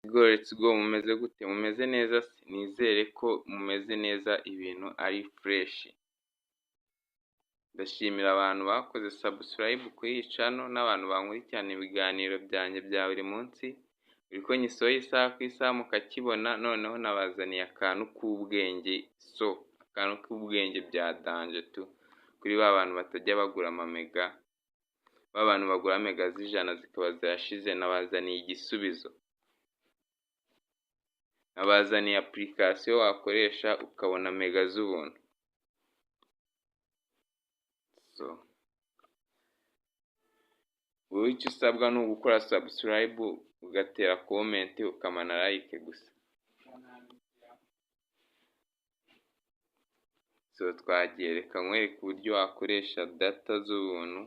Let's go mumeze gute? Mumeze neza se? Nizere ko mumeze neza ibintu ari fresh. Ndashimira abantu bakoze subscribe kuri iyi channel n'abantu bankurikirana ibiganiro byanjye bya buri munsi. Uriko nyisohoye isaha ku isaha mukakibona, noneho nabazaniye akantu k'ubwenge, akantu k'ubwenge bya danje tu. Kuri ba bantu batajya bagura amamega, ba bantu bagura mega z'ijana zikaba zirashize, nabazaniye igisubizo. Nabazaniye application wakoresha ukabona mega z'ubuntu. Wowe icyo usabwa ni ugukora subscribe, ugatera comment, ukamana like gusa. Twagiye, reka nkwereke uburyo wakoresha data z'ubuntu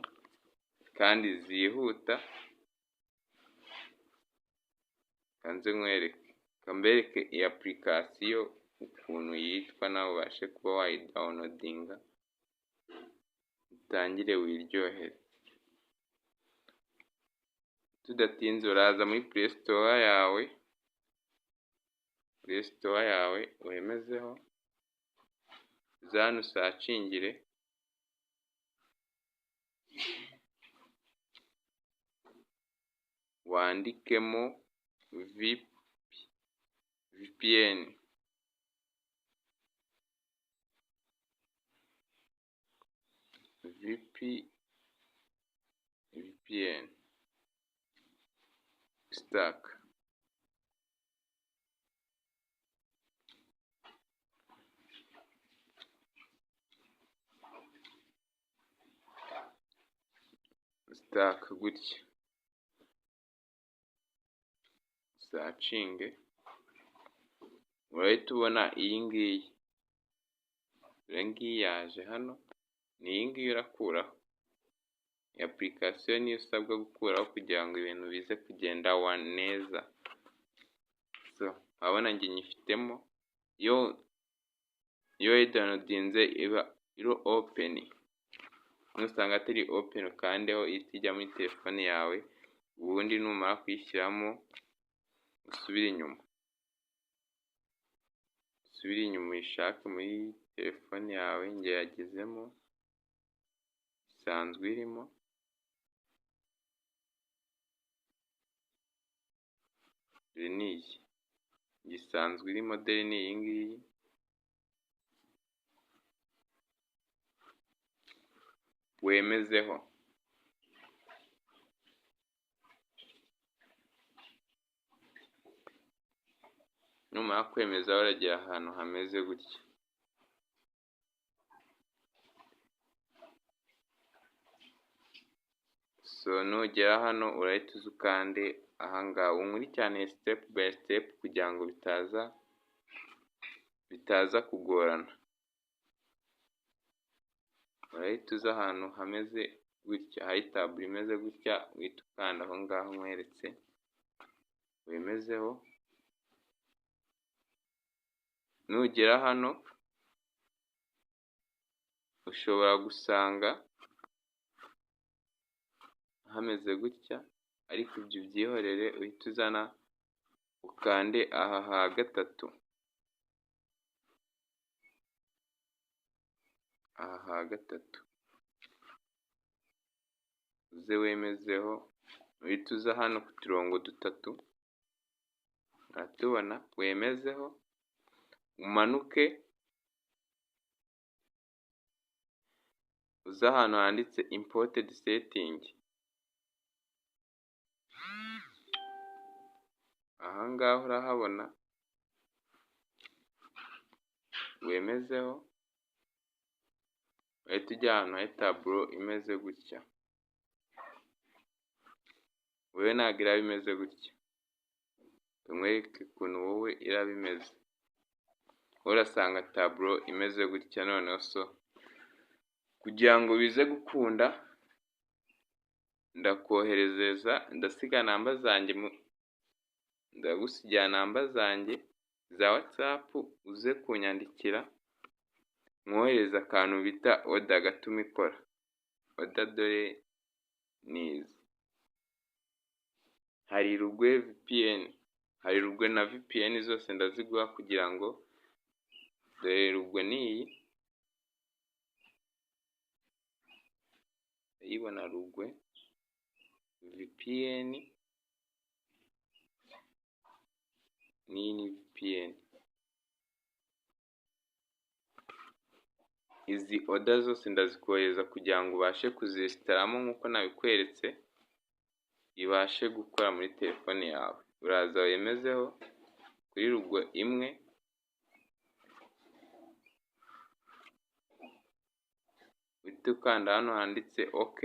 kandi zihuta. Kanze nkwereke, kambereke iyi application ukuntu yitwa, nawe ubashe kuba wayidownloadinga utangire wiryohere. Tudatinze uraza muri Play Store yawe wemezeho, zanu usacingire, wandikemo VPN. Stack. Gutya. Sacinge. Urahita ubona iyi ngiyi. Iyi ngiyi yaje hano. Ni iyi ngiyi urakuraho. Iyi application niyo usabwa gukuraho kugira ngo ibintu bize kugenda neza. Urabona njye nyifitemo. Iyo downloadinze iba iri open. Nusanga atari open ukandeho ihita ijya muri telefone yawe, ubundi numara kuyishyiramo usubire inyuma. Uyishake muri telefone yawe, njye yagezemo isanzwe irimo. Gisanzwe iri modeli ni iyi ngiyi. Wemezeho. Numara kwemeza uragera ahantu hameze gutya. Nugera hano urahita uza ukande ahangaha. Unkurikirane step by step kugira ngo bitaza kugorana. Urahita uza ahantu hameze gutya, hari tabule imeze gutya, uhita ukanda aho ngaho nkweretse. Wemezeho. Nugera hano ushobora gusanga hameze gutya, ariko ibyo byihorere, uhita uzana ukande aha ha gatatu. Uze wemezeho, uhita uza hano ku turongo dutatu, uratubona, wemezeho, umanuke, uza ahantu handitse imported setting. Ahangaha urahabona, wemezeho, uhita ujya ahantu hari taburo imeze gutya. Wowe ntabwo iraba imeze gutya. Tumwereke ukuntu wowe iraba imeze. Urasanga taburo imeze gutya. Noneho kugira ngo bize gukunda, ndasiga namba zanjye, ndagusigira namba zanjye za WhatsApp, uze kunyandikira, mwohereza akantu bita order gatuma ikora. Order dore nizi. Hari Rugwe VPN, hari Rugwe na VPN zose ndaziguha kugira ngo dore Rugwe niyi uyibona Rugwe VPN niyi ni VPN. Izi order zose ndazikohereza kugira ngo ubashe kuzesitaramo nk'uko nabikweretse, ibashe gukora muri telefone yawe. Uraza wemezeho kuri Rugwe imwe, uhita ukanda hano handitse OK.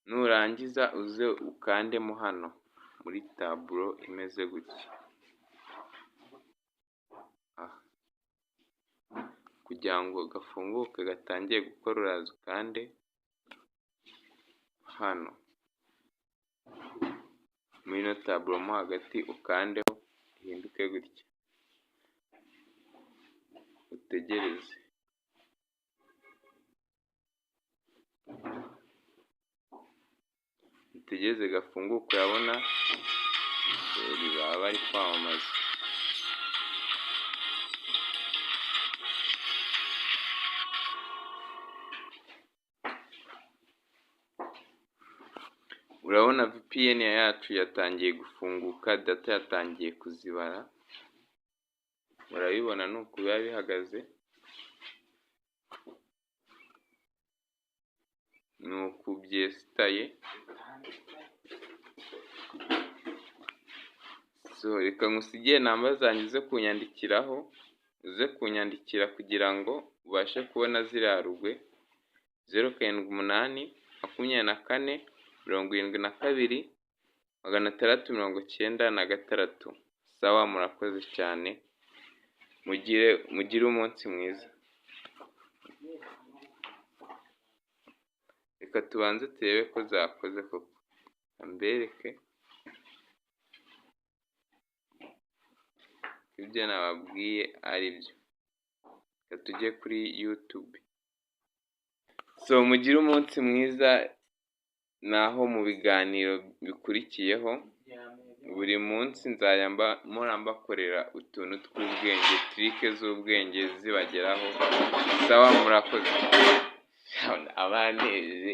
Nurangiza uze ukandemo hano muri taburo imeze gutya. Kugira ngo gafunguke gatangiye gukora uraza ukande hano muri ino taburo mo hagati, ukandeho ihinduke gutya, utegereze gafunguke. Urabona baba bari kwamamaza. Urabona VPN yacu yatangiye gufunguka, data yatangiye kuzibara. Urabibona nuko biba bihagaze, nuko byesitaye. Reka nkusigiye namba zanjye uze kunyandikiraho, uze kunyandikira kugira ngo ubashe kubona ziriya Rugwe 078 24 72 696. Sawa, murakoze cyane, mugire umunsi mwiza. Reka tubanze turebe ko zakoze koko, mbereke ibyo nababwiye ari byo. Reka tujye kuri YouTube. Mugire umunsi mwiza, naho mu biganiro bikurikiyeho buri munsi nzajya mbakorera utuntu tw'ubwenge, trike z'ubwenge zibageraho. Sawa, murakoze. Abaneje.